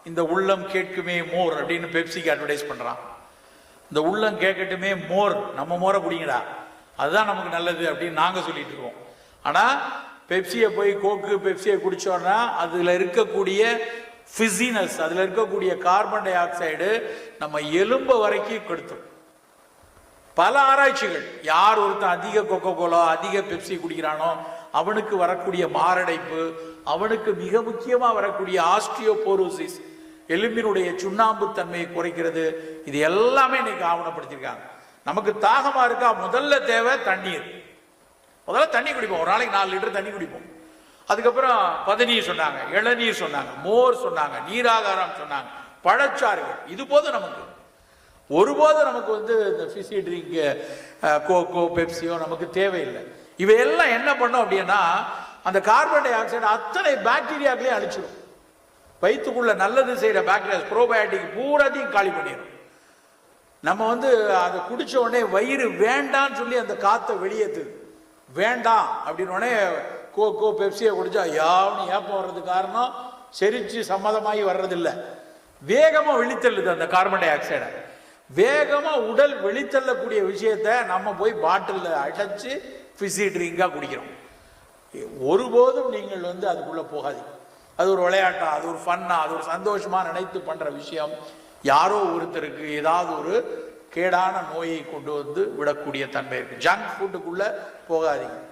இந்த உள்ளம் கேட்குமே மோர் அப்படின்னு பெப்சிக்கு அட்வர்டைஸ் பண்றான். இந்த உள்ளம் கேட்கட்டுமே மோர், நம்ம மோரை குடிங்கடா, அதுதான் நமக்கு நல்லது அப்படின்னு நாங்க சொல்லிட்டு இருக்கோம். ஆனா பெப்சியை போய் கோக்கு பெப்சியை குடிச்சோம்னா அதுல இருக்கக்கூடிய பிசினஸ், அதுல இருக்கக்கூடிய கார்பன் டை ஆக்சைடு நம்ம எலும்பு வரைக்கும் கெடுத்துரும். பல ஆராய்ச்சிகள், யார் ஒருத்தன் அதிக கொக்கோ கோலா அதிக பெப்சி குடிக்கிறானோ அவனுக்கு வரக்கூடிய மாரடைப்பு, அவனுக்கு மிக முக்கியமா வரக்கூடிய ஆஸ்டியோபோரோசிஸ், எலும்பினுடைய சுண்ணாம்பு தன்மையை குறைக்கிறது, இது எல்லாமே இன்னைக்கு ஆவணப்படுத்திருக்காங்க. நமக்கு தாகமா இருக்கா, முதல்ல தேவை தண்ணீர். முதல்ல தண்ணி குடிப்போம், ஒரு நாளைக்கு 4 லிட்டர் தண்ணி குடிப்போம். அதுக்கப்புறம் பதநீர் சொன்னாங்க, இளநீர் சொன்னாங்க, மோர் சொன்னாங்க, நீராகாரம் சொன்னாங்க, பழச்சாறுகள். இது போதும் நமக்கு. ஒருபோதும் நமக்கு இந்த ஃபிஸி ட்ரிங்க் கோகோ பெப்சியோ நமக்கு தேவையில்லை. இவையெல்லாம் என்ன பண்ணும் அப்படின்னா அந்த கார்பன் டை ஆக்சைடு அத்தனை பாக்டீரியாக்களையும் அழிச்சிடும். வயிற்றுக்குள்ள நல்லது செய்யற பாக்டீரியா ப்ரோபயோட்டிக் பூராத்தையும் காலி பண்ணிடும். நம்ம அதை குடிச்ச உடனே வயிறு வேண்டான்னு சொல்லி அந்த காத்தை வெளியேற்றுது. வேண்டாம் அப்படின்னு உடனே கோகோ பெப்சியை குடிச்சா யாவனு ஏப்பம் வர்றதுக்கு காரணம் செரிச்சு சம்மதமாகி வர்றதில்லை, வேகமா வெளித்தள்ளுது அந்த கார்பன் டை ஆக்சைடை. வேகமா உடல் வெளித்தள்ளக்கூடிய விஷயத்த நம்ம போய் பாட்டில் அடைச்சு ஃபிஸி ட்ரிங்கா குடிக்கிறோம். ஒருபோதும் நீங்கள் அதுக்குள்ள போகாதீங்க. அது ஒரு விளையாட்டா, அது ஒரு ஃபன்னா, அது ஒரு சந்தோஷமா நினைத்து பண்ற விஷயம் யாரோ ஒருத்தருக்கு ஏதாவது ஒரு கேடான நோயை கொண்டு விடக்கூடிய தன்மை இருக்கு. ஜங்க் ஃபுட்டுக்குள்ள போகாதீங்க.